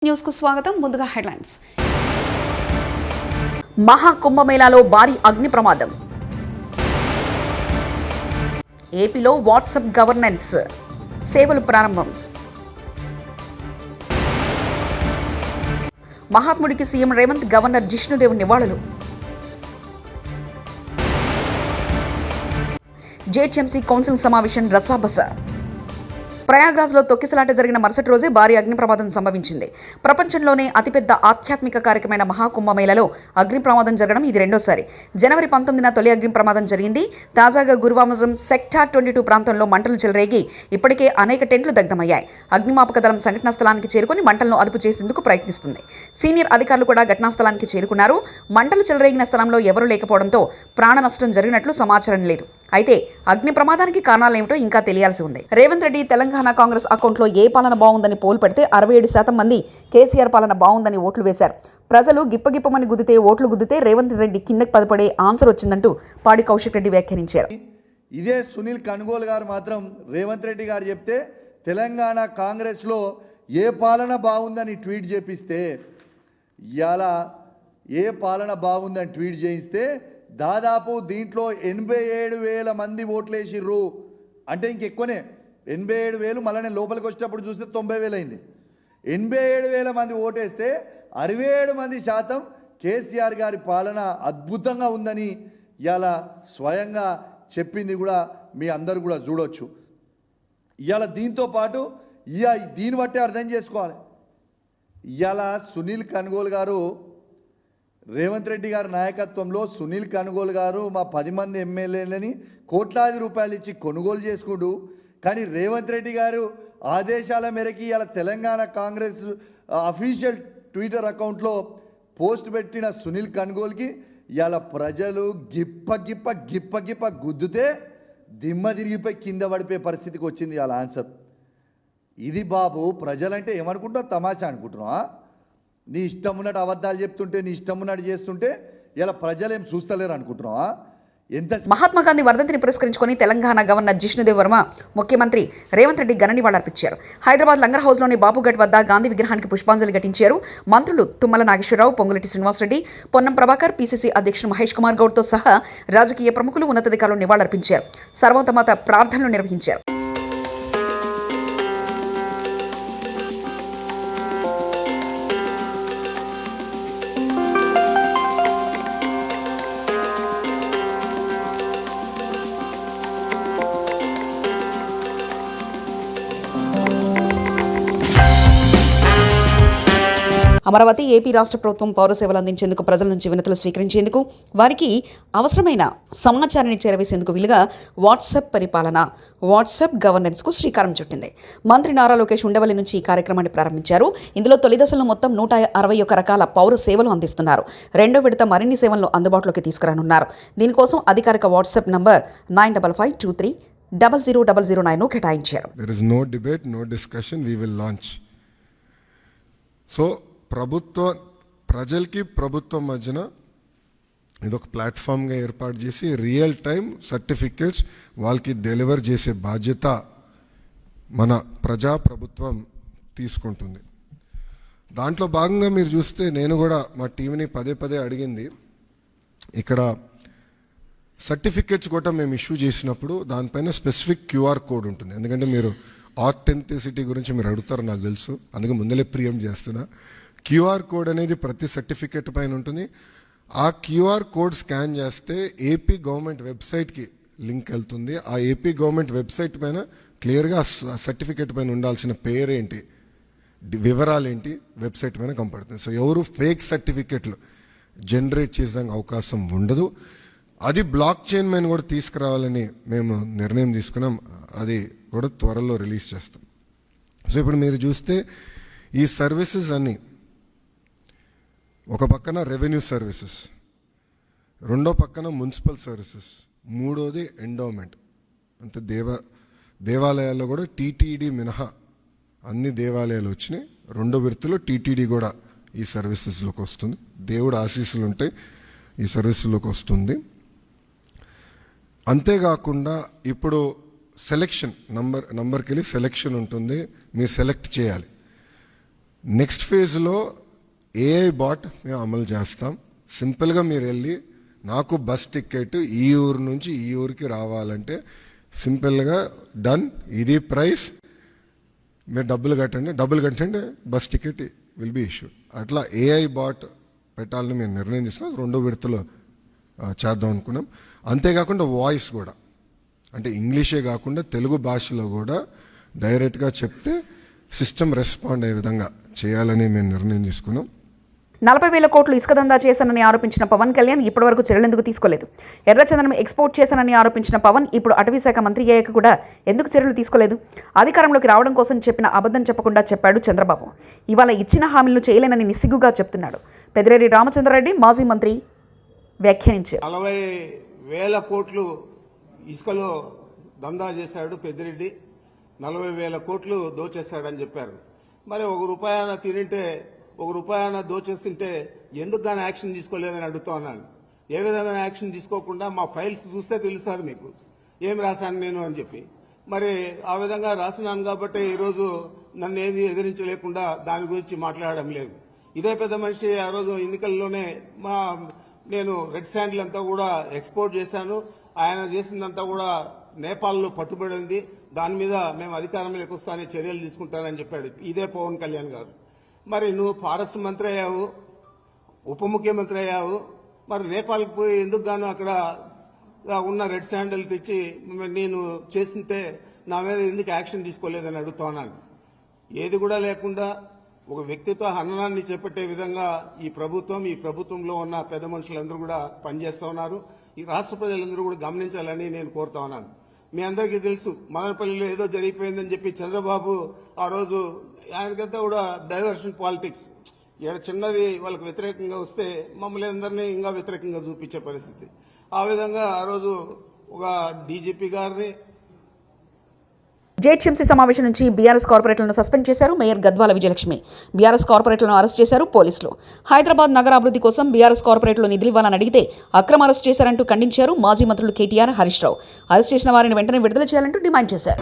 News కు స్వాగతం. ముందుగా హెడ్లైన్స్. మహాకుంభమేళాలో భారీ అగ్ని ప్రమాదం. ఏపీలో వాట్సాప్ గవర్నెన్స్ సేవలు ప్రారంభం. మహాత్ముడికి సీఎం రేవంత్ గవర్నర్ జిష్ణుదేవ్ నివాళులు. జేహెచ్ఎంసీ కౌన్సిల్ సమావేశం రసాబస. ప్రయాగ్రాజ్లో తొక్కిసలాట జరిగిన మరుసటి రోజే భారీ అగ్ని ప్రమాదం సంభవించింది. ప్రపంచంలోనే అతిపెద్ద ఆధ్యాత్మిక కార్యక్రమైన మహాకుంభమేళలో అగ్ని ప్రమాదం జరగడం ఇది రెండోసారి. జనవరి 19న తొలి అగ్ని ప్రమాదం జరిగింది. తాజాగా గురువారం సెక్టార్ 22 ప్రాంతంలో మంటలు చెలరేగి ఇప్పటికే అనేక టెంట్లు దగ్ధమయ్యాయి. అగ్నిమాపక దళం సంఘటనా స్థలానికి చేరుకుని మంటలను అదుపు చేసేందుకు ప్రయత్నిస్తుంది. సీనియర్ అధికారులు కూడా ఘటనా స్థలానికి చేరుకున్నారు. మంటలు చెలరేగిన స్థలంలో ఎవరూ లేకపోవడంతో ప్రాణ నష్టం జరిగినట్లు సమాచారం లేదు. అయితే అగ్ని ప్రమాదానికి కారణాలేమిటో ఇంకా తెలియాల్సి ఉంది. రేవంత్ రెడ్డి తెలంగాణ కాంగ్రెస్ అకౌంట్లో ఏ పాలన బాగుందని పోల్ పెడితే 67% మంది కేసీఆర్ పాలన బాగుందని ఓట్లు వేశారు. ప్రజలు గిప్పగిప్పమని గుద్దితే ఓట్లు గుద్దితే రేవంత్ రెడ్డి కిందకి పదపడే ఆన్సర్ వచ్చిందంటూ పాడి కౌశిక్ రెడ్డి వ్యాఖ్యానించారు. ఇదే సునీల్ కనుగోలు గారు మాత్రం రేవంత్ రెడ్డి గారు చెప్తే తెలంగాణ కాంగ్రెస్లో ఏ పాలన బాగుందని ట్వీట్ చేపిస్తే ఇవాళ ఏ పాలన బాగుందని ట్వీట్ చేయిస్తే దాదాపు దీంట్లో 87,000 మంది ఓట్లేసిర్రు. అంటే ఇంకెక్కువనే 87,000. మళ్ళీ నేను లోపలికి వచ్చేటప్పుడు చూస్తే 90,000 అయింది. 87,000 మంది ఓటేస్తే 67% కేసీఆర్ గారి పాలన అద్భుతంగా ఉందని ఇవాళ స్వయంగా చెప్పింది కూడా మీ అందరు కూడా చూడొచ్చు. ఇవాళ దీంతో పాటు దీన్ని బట్టే అర్థం చేసుకోవాలి. ఇవాళ సునీల్ కనుగోలు గారు రేవంత్ రెడ్డి గారి నాయకత్వంలో సునీల్ కనుగోలు గారు మా 10 మంది ఎమ్మెల్యేలని కోట్లాది రూపాయలు ఇచ్చి కొనుగోలు చేసుకుంటూ, కానీ రేవంత్ రెడ్డి గారు ఆదేశాల మేరకి ఇలా తెలంగాణ కాంగ్రెస్ అఫీషియల్ ట్విట్టర్ అకౌంట్లో పోస్ట్ పెట్టిన సునీల్ కనుగోలుకి ఇవాళ ప్రజలు గిప్ప గుద్దుతే దిమ్మ తిరిగిపోయి కింద పడిపోయే పరిస్థితికి వచ్చింది ఇవాళ ఆన్సర్. ఇది బాబు ప్రజలంటే ఏమనుకుంటున్నావు? తమాషా అనుకుంటున్నావా? నీ ఇష్టం ఉన్నట్టు అబద్ధాలు చెప్తుంటే, నీ ఇష్టం ఉన్నట్టు చేస్తుంటే ఇలా ప్రజలేం చూస్తలేరు అనుకుంటున్నావా? మహాత్మా గాంధీ వర్ధంతిని పురస్కరించుకొని తెలంగాణ గవర్నర్ జిష్ణుదేవ్ వర్మ ముఖ్యమంత్రి రేవంత్ రెడ్డి ఘన నివాళులర్పించారు. హైదరాబాద్ లంగర్ హౌస్లోని బాపుఘట్ వద్ద గాంధీ విగ్రహానికి పుష్పాంజలి ఘటించారు. మంత్రులు తుమ్మల నాగేశ్వరరావు, పొంగులేటి శ్రీనివాసరెడ్డి, పొన్నం ప్రభాకర్, పీసీసీ అధ్యక్షుడు మహేష్ కుమార్ గౌడ్తో సహా రాజకీయ ప్రముఖులు, ఉన్నతాధికారులు నివాళులర్పించారు. సర్వోత్తమత ప్రార్థనలు నిర్వహించారు. అమరావతి ఏపీ రాష్ట్ర ప్రభుత్వం పౌర సేవలు అందించేందుకు ప్రజల నుంచి వినతులు స్వీకరించేందుకు, వారికి అవసరమైన సమాచారాన్ని చేరవేసేందుకు వీలుగా వాట్సాప్ పరిపాలన, వాట్సాప్ గవర్నెన్స్కు శ్రీకారం చుట్టింది. మంత్రి నారా లోకేష్ ఉండవల్లి నుంచి ఈ కార్యక్రమాన్ని ప్రారంభించారు. ఇందులో తొలి దశలో మొత్తం 161 రకాల పౌర సేవలు అందిస్తున్నారు. రెండో విడత మరిన్ని సేవలను అందుబాటులోకి తీసుకురానున్నారు. దీనికోసం అధికారిక వాట్సాప్ నంబర్ 9552300009 కేటాయించారు. ప్రజలకి ప్రభుత్వం మధ్యన ఇదొక ప్లాట్ఫామ్గా ఏర్పాటు చేసి రియల్ టైం సర్టిఫికేట్స్ వాళ్ళకి డెలివర్ చేసే బాధ్యత మన ప్రభుత్వం తీసుకుంటుంది. దాంట్లో భాగంగా మీరు చూస్తే నేను కూడా మా టీంని పదే అడిగింది. ఇక్కడ సర్టిఫికేట్స్ కూడా మేము ఇష్యూ చేసినప్పుడు దానిపైన స్పెసిఫిక్ క్యూఆర్ కోడ్ ఉంటుంది. ఎందుకంటే మీరు ఆథెంటిసిటీ గురించి మీరు అడుగుతారు, నాకు తెలుసు, అందుకే ముందలే ప్రియం చేస్తున్నా. క్యూఆర్ కోడ్ అనేది ప్రతి సర్టిఫికేట్ పైన ఉంటుంది. ఆ క్యూఆర్ కోడ్ స్కాన్ చేస్తే ఏపీ గవర్నమెంట్ వెబ్సైట్కి లింక్ వెళ్తుంది. ఆ ఏపీ గవర్నమెంట్ వెబ్సైట్ పైన క్లియర్గా సర్టిఫికేట్ పైన ఉండాల్సిన పేరేంటి, వివరాలేంటి వెబ్సైట్ పైన కనపడుతుంది. సో ఎవరు ఫేక్ సర్టిఫికేట్లు జనరేట్ చేసేదానికి అవకాశం ఉండదు. అది బ్లాక్ చైన్ పైన కూడా తీసుకురావాలని మేము నిర్ణయం తీసుకున్నాం. అది కూడా త్వరలో రిలీజ్ చేస్తాం. సో ఇప్పుడు మీరు చూస్తే ఈ సర్వీసెస్ అన్నీ ఒక పక్కన రెవెన్యూ సర్వీసెస్, రెండో పక్కన మున్సిపల్ సర్వీసెస్, మూడోది ఎండోమెంట్. అంటే దేవాలయాల్లో కూడా టీటీడీ మినహా అన్ని దేవాలయాలు వచ్చినాయి. రెండో విడతలో టీటీడీ కూడా ఈ సర్వీసెస్లోకి వస్తుంది. దేవుడు ఆశీస్సులు ఉంటే ఈ సర్వీసులోకి వస్తుంది. అంతేకాకుండా ఇప్పుడు సెలెక్షన్ నంబర్కి వెళ్ళి సెలెక్షన్ ఉంటుంది, మీరు సెలెక్ట్ చేయాలి. నెక్స్ట్ ఫేజ్లో ఏఐ బాట్ మేము అమలు చేస్తాం. సింపుల్గా మీరు వెళ్ళి నాకు బస్ టికెట్ ఈ ఊరు నుంచి ఈ ఊరికి రావాలంటే సింపుల్గా డన్, ఇది ప్రైస్, మీరు డబ్బులు కట్టండి bus ticket will be issue. అట్లా ఏఐ బాట్ పెట్టాలని మేము నిర్ణయం తీసుకున్నాం. 2వ విడతలో చేద్దాం అనుకున్నాం. అంతేకాకుండా వాయిస్ కూడా, అంటే ఇంగ్లీషే కాకుండా తెలుగు భాషలో కూడా డైరెక్ట్గా చెప్తే సిస్టమ్ రెస్పాండ్ అయ్యే విధంగా చేయాలని మేము నిర్ణయం తీసుకున్నాం. 40,000 కోట్లు ఇసుక దందా చేశానని ఆరోపించిన పవన్ కళ్యాణ్ ఇప్పటివరకు చర్యలెందుకు తీసుకోలేదు? ఎర్రచందనం ఎక్స్పోర్ట్ చేశానని ఆరోపించిన పవన్ ఇప్పుడు అటవీ శాఖ మంత్రి అయ్యాక కూడా ఎందుకు చర్యలు తీసుకోలేదు? అధికారంలోకి రావడం కోసం చెప్పిన అబద్ధం చెప్పకుండా చెప్పాడు చంద్రబాబు. ఇవాళ ఇచ్చిన హామీలను చేయలేనని నిస్సిగ్గుగా చెప్తున్నాడు. పెద్దిరెడ్డి రామచంద్రారెడ్డి మాజీ మంత్రి వ్యాఖ్యానించారు. 40,000 కోట్లు ఇసుకలో దందా చేశాడు పెద్దిరెడ్డి, 40,000 కోట్లు దోచేశాడని చెప్పారు. మరి ₹1 తినింటే ₹1 దోచేస్తుంటే ఎందుకు గానీ యాక్షన్ తీసుకోలేదని అడుగుతా ఉన్నాను. ఏ విధమైన యాక్షన్ తీసుకోకుండా మా ఫైల్స్ చూస్తే తెలుస్తుంది మీకు ఏం రాశాను నేను అని చెప్పి. మరి ఆ విధంగా రాసినాను కాబట్టి ఈరోజు నన్ను ఏది ఎదిరించలేకుండా దాని గురించి మాట్లాడడం లేదు. ఇదే పెద్ద మనిషి ఆ రోజు ఎన్నికల్లోనే నేను రెడ్ శాండిల్ అంతా కూడా ఎక్స్పోర్ట్ చేశాను, ఆయన చేసిందంతా కూడా నేపాల్లో పట్టుబడింది, దాని మీద మేము అధికారంలోకి వస్తానే చర్యలు తీసుకుంటానని చెప్పాడు ఇదే పవన్ కళ్యాణ్ గారు. మరి నువ్వు ఫారెస్ట్ మంత్రి అయ్యావు, ఉప ముఖ్యమంత్రి అయ్యావు, మరి నేపాల్కి పోయి ఎందుకు గాను అక్కడ ఉన్న రెడ్ శాండిల్ తెచ్చి నేను చేస్తుంటే నా మీద ఎందుకు యాక్షన్ తీసుకోలేదని అడుగుతా ఉన్నాను. ఏది కూడా లేకుండా ఒక వ్యక్తిత్వ హననాన్ని చేపట్టే విధంగా ఈ ప్రభుత్వంలో ఉన్న పెద్ద మనుషులందరూ కూడా పనిచేస్తా ఉన్నారు. ఈ రాష్ట్ర ప్రజలందరూ కూడా గమనించాలని నేను కోరుతా ఉన్నాను. మీ అందరికీ తెలుసు, మదనపల్లిలో ఏదో జరిగిపోయిందని చెప్పి చంద్రబాబు ఆ రోజు ఆయనకంతా కూడా డైవర్షన్ పాలిటిక్స్, ఇక్కడ చిన్నది వాళ్ళకి వ్యతిరేకంగా వస్తే మమ్మల్ని అందరినీ ఇంకా వ్యతిరేకంగా చూపించే పరిస్థితి. ఆ విధంగా ఆ రోజు ఒక డీజీపీ గారిని జేహెచ్ఎంసీ సమావేశం నుంచి బీఆర్ఎస్ కార్పొరేట్లను సస్పెండ్ చేశారు మేయర్ గద్వాల విజయలక్ష్మి. బీఆర్ఎస్ కార్పొరేట్లను అరెస్ట్ చేశారు పోలీసులు. హైదరాబాద్ నగరాభివృద్ధి కోసం బీఆర్ఎస్ కార్పొరేట్లు నిధులు ఇవ్వాలని అడిగితే అక్రమ అరెస్ట్ చేశారంటూ ఖండించారు మాజీ మంత్రులు కేటీఆర్, హరీష్ రావు. అరెస్ట్ చేసిన వారిని వెంటనే విడుదల చేయాలంటూ డిమాండ్ చేశారు.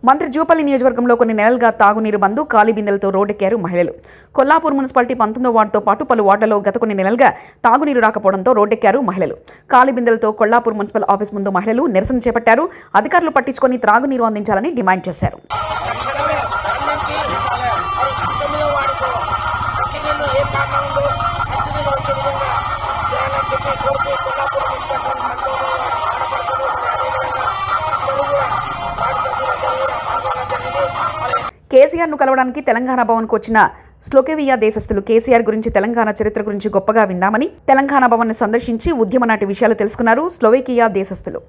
మంత్రి జూపల్లి నియోజకవర్గంలో కొన్ని నెలలుగా తాగునీరు బంద్, ఖాళీ బిందెలతో రోడ్డెక్కారు మహిళలు. కొల్లాపూర్ మున్సిపాలిటీ 19వ వార్డుతో పాటు పలు వార్డులలో గత కొన్ని నెలలుగా తాగునీరు రాకపోవడంతో రోడ్డెక్కారు మహిళలు. ఖాళీ బిందెలతో కొల్లాపూర్ మున్సిపల్ ఆఫీస్ ముందు మహిళలు నిరసన చేపట్టారు. అధికారులు పట్టించుకొని త్రాగునీరు అందించాలని డిమాండ్ చేశారు. కేసీఆర్ను కలవడానికి తెలంగాణ భవన్కు వచ్చిన స్లోవేకియా దేశస్థులు కేసీఆర్ గురించి, తెలంగాణ చరిత్ర గురించి గొప్పగా విన్నామని తెలంగాణ భవన్ సందర్శించి ఉద్యమ నాటి విషయాలు తెలుసుకున్నారు Slovakia దేశస్థులు.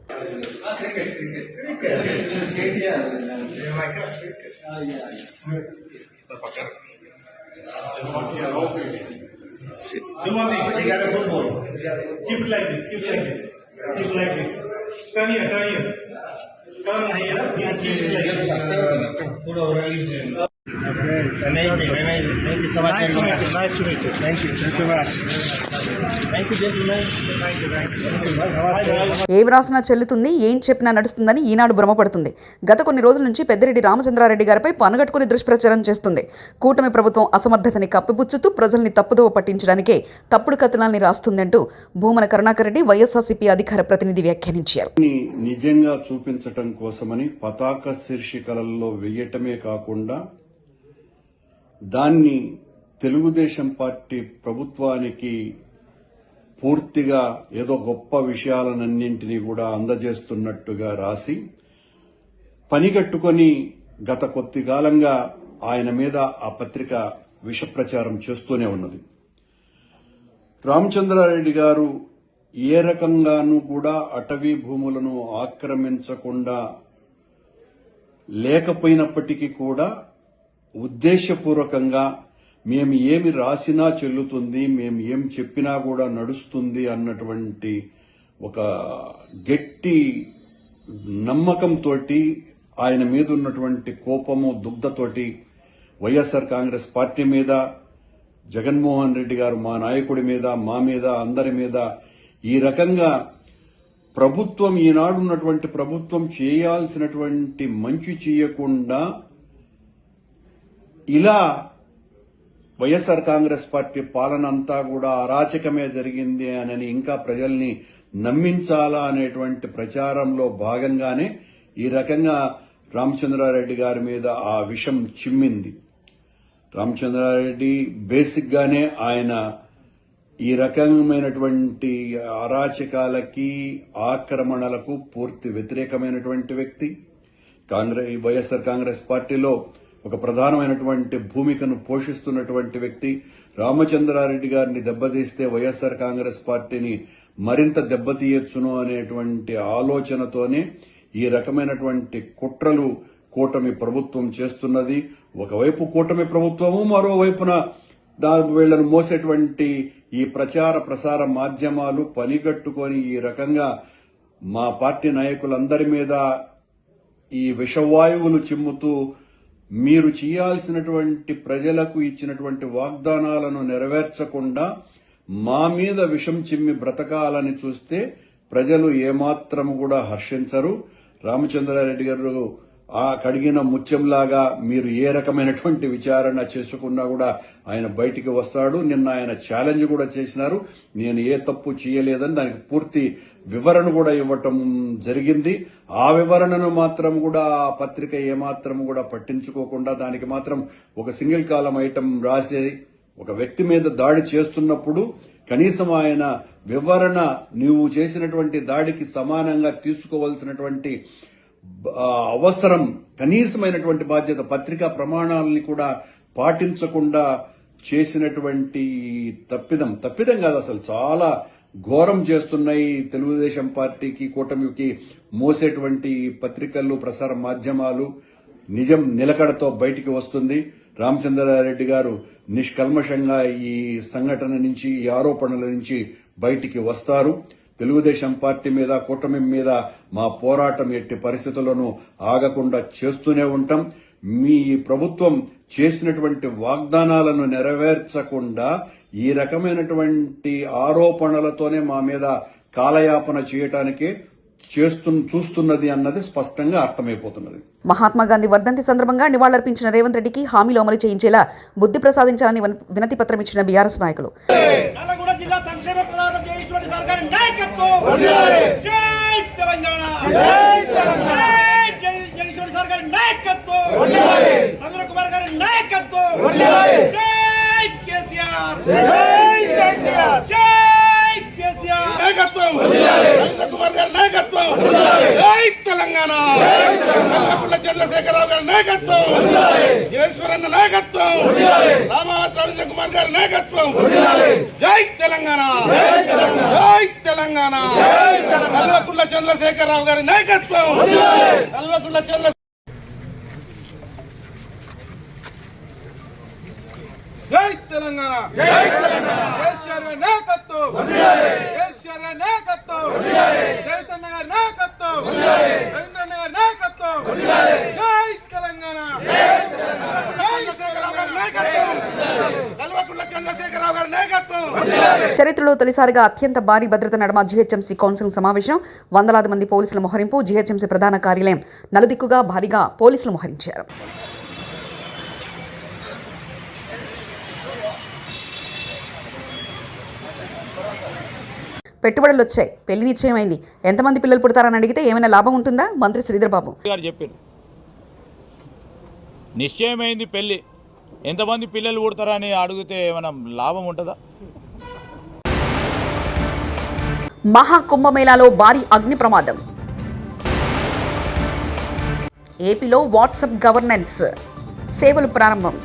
Amazing. Thank you so much. Nice to meet you. Thank you. Thank you much. Thank you, gentlemen. Thank you. ఏం రాసినా చెల్లుతుంది, ఏం చెప్పినా నడుస్తుందని ఈనాడు భ్రమపడుతుంది. గత కొన్ని రోజుల నుంచి పెద్దిరెడ్డి రామచంద్రారెడ్డి గారిపై పనగట్టుకుని దుష్ప్రచారం చేస్తుంది. కూటమి ప్రభుత్వం అసమర్థతని కప్పిపుచ్చుతూ ప్రజల్ని తప్పుదోవ పట్టించడానికే తప్పుడు కథనాల్ని రాస్తుందంటూ భూమన కరుణాకర్ రెడ్డి వైఎస్ఆర్సీపీ అధికార ప్రతినిధి వ్యాఖ్యానించారు. నిజంగా చూపించటం కోసమని పతాక శీర్షికలలో వెయ్యటమే కాకుండా దాన్ని తెలుగుదేశం పార్టీ ప్రభుత్వానికి పూర్తిగా ఏదో గొప్ప విషయాలన్నింటినీ కూడా అందజేస్తున్నట్టుగా రాసి పనిగట్టుకొని గత కొద్ది కాలంగా ఆయన మీద ఆ పత్రిక విషప్రచారం చేస్తూనే ఉన్నది. రామచంద్రారెడ్డి గారు ఏ రకంగానూ కూడా అటవీ భూములను ఆక్రమించకుండా లేకపోయినప్పటికీ కూడా ఉద్దేశపూర్వకంగా మేము ఏమి రాసినా చెల్లుతుంది, మేము ఏం చెప్పినా కూడా నడుస్తుంది అన్నటువంటి ఒక గట్టి నమ్మకంతో ఆయన మీద ఉన్నటువంటి కోపము దుగ్ధతోటి వైఎస్ఆర్ కాంగ్రెస్ పార్టీ మీద, జగన్మోహన్ రెడ్డి గారు మా నాయకుడి మీద, మా మీద, అందరి మీద ఈ రకంగా ప్రభుత్వం, ఈనాడు ఉన్నటువంటి ప్రభుత్వం చేయాల్సినటువంటి మంచి చేయకుండా ఇలా వైఎస్ఆర్ కాంగ్రెస్ పార్టీ పాలన అంతా కూడా అరాచకమే జరిగింది అని ఇంకా ప్రజల్ని నమ్మించాలా అనేటువంటి ప్రచారంలో భాగంగానే ఈ రకంగా రామచంద్రారెడ్డి గారి మీద ఆ విషం చిమ్మింది. రామచంద్రారెడ్డి బేసిక్ గానే ఆయన ఈ రకమైనటువంటి అరాచకాలకి, ఆక్రమణలకు పూర్తి వ్యతిరేకమైనటువంటి వ్యక్తి. వైఎస్ఆర్ కాంగ్రెస్ పార్టీలో ఒక ప్రధానమైనటువంటి భూమికను పోషిస్తున్నటువంటి వ్యక్తి. రామచంద్రారెడ్డి గారిని దెబ్బతీస్తే వైఎస్ఆర్ కాంగ్రెస్ పార్టీని మరింత దెబ్బతీయొచ్చును అనేటువంటి ఆలోచనతోనే ఈ రకమైనటువంటి కుట్రలు కూటమి ప్రభుత్వం చేస్తున్నది. ఒకవైపు కూటమి ప్రభుత్వము, మరోవైపున వీళ్లను మోసేటువంటి ఈ ప్రచార ప్రసార మాధ్యమాలు పనిగట్టుకొని ఈ రకంగా మా పార్టీ నాయకులందరి మీద ఈ విషవాయువులు చిమ్ముతూ మీరు చేయాల్సినటువంటి ప్రజలకు ఇచ్చినటువంటి వాగ్దానాలను నెరవేర్చకుండా మా మీద విషం చిమ్మి బ్రతకాలని చూస్తే ప్రజలు ఏమాత్రం కూడా హర్షించరు. రామచంద్రారెడ్డి గారు ఆ కడిగిన ముత్యంలాగా మీరు ఏ రకమైనటువంటి విచారణ చేసుకున్నా కూడా ఆయన బయటికి వస్తాడు. నిన్న ఆయన ఛాలెంజ్ కూడా చేసినారు, నేను ఏ తప్పు చేయలేదని. దానికి పూర్తి వివరణ కూడా ఇవ్వటం జరిగింది. ఆ వివరణను మాత్రం కూడా ఆ పత్రిక ఏమాత్రం కూడా పట్టించుకోకుండా దానికి మాత్రం ఒక సింగిల్ కాలం ఐటమ్ రాసి ఒక వ్యక్తి మీద దాడి చేస్తున్నప్పుడు కనీసం ఆయన వివరణ, నీవు చేసినటువంటి దాడికి సమానంగా తీసుకోవాల్సినటువంటి అవసరం, కనీసమైనటువంటి బాధ్యత, పత్రికా ప్రమాణాలని కూడా పాటించకుండా చేసినటువంటి తప్పిదం కాదు, అసలు చాలా ఘోరం చేస్తున్నాయి. తెలుగుదేశం పార్టీకి, కూటమికి మోసేటువంటి పత్రికలు, ప్రసార మాధ్యమాలు. నిజం నిలకడతో బయటికి వస్తుంది. రామచంద్రారెడ్డి గారు నిష్కల్మషంగా ఈ సంఘటన నుంచి, ఈ ఆరోపణల నుంచి బయటికి వస్తారు. తెలుగుదేశం పార్టీ మీద, కూటమి మీద మా పోరాటం ఎట్టి పరిస్థితుల్లోనూ ఆగకుండా చేస్తూనే ఉంటాం. మీ ప్రభుత్వం చేసినటువంటి వాగ్దానాలను నెరవేర్చకుండా ఈ రకమైనటువంటి ఆరోపణలతోనే మా మీద కాలయాపన చేయటానికే చూస్తున్నది అన్నది స్పష్టంగా అర్థమైపోతున్నది. మహాత్మా గాంధీ వర్ధంతి సందర్భంగా నివాళులర్పించిన రేవంత్ రెడ్డికి హామీలు అమలు చేయించేలా బుద్ధి ప్రసాదించాలని వినతి పత్రం ఇచ్చిన బీఆర్ఎస్ నాయకులు. నల్లగొండ జిల్లా సంక్షేమ ప్రదాత జయేశ్వరి సర్కార్ నాయకత్వం, జై తెలంగాణ, జై తెలంగాణ, జై జయేశ్వరి సర్కార్ నాయకత్వం, రవీంద్ర కుమార్ గారి నాయకత్వం, జై కేసీఆర్, జై కేసీఆర్, జై కేసీఆర్ నాయకత్వం, రవీంద్ర కుమార్ గారి నాయకత్వం, జై తెలంగాణ, కల్వకుంట్ల చంద్రశేఖరరావు గారి నాయకత్వం, జయేశ్వరన్న నాయకత్వం, రామావతి రవీంద్ర కుమార్ గారి నాయకత్వం, జై తెలంగాణ, జై తెలంగాణ, కల్వకుంట్ల చంద్రశేఖరరావు గారి నాయకత్వం, కల్వకుంట్ల చంద్ర జై తెలంగాణ, జై తెలంగాణ, కేసీఆర్ నాయకత్వం, కేసీఆర్ నాయకత్వం, జయసన్న గారి నాయకత్వం, రవీంద్రన్న గారి నాయకత్వం, జై తెలంగాణ, చంద్రశేఖరరావు గారి నాయకత్వం, కల్వకుంట్ల చంద్రశేఖరరావు గారి నాయకత్వం. చరిత్రలో తొలిసారిగా అత్యంత భారీ భద్రత నడుమ జీహెచ్ఎంసీ కౌన్సిల్ సమావేశం. వందలాది మంది పోలీసుల మోహరింపు. జీహెచ్ఎంసీ ప్రధాన కార్యాలయం నలుదిక్కుగా భారీగా పోలీసులు మోహరించారు. పెట్టుబడులు వచ్చాయి, పెళ్లి నిశ్చయమైంది, ఎంతమంది పిల్లలు పుడతారని అడిగితే ఏమైనా లాభం ఉంటుందా? మంత్రి శ్రీధర్ బాబు గారు చెప్పారు, నిశ్చయమైంది పెళ్లి, ఎంతమంది పిల్లలు పుడతారని అడిగితే ఏమైనా లాభం ఉంటుందా? మహాకుంభమేళాలో భారీ అగ్ని ప్రమాదం. ఏపీలో వాట్సాప్ గవర్నెన్స్ సేవలు ప్రారంభం.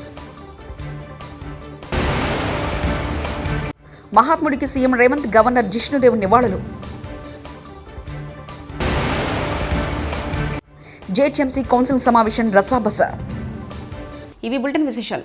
మహాత్ముడికి సీఎం రేవంత్, గవర్నర్ జిష్ణుదేవ్ నివాళులు. జీహెచ్ఎంసీ కౌన్సిల్ సమావేశం రసాబస. ఇవి బులెటిన్ విశేషాలు.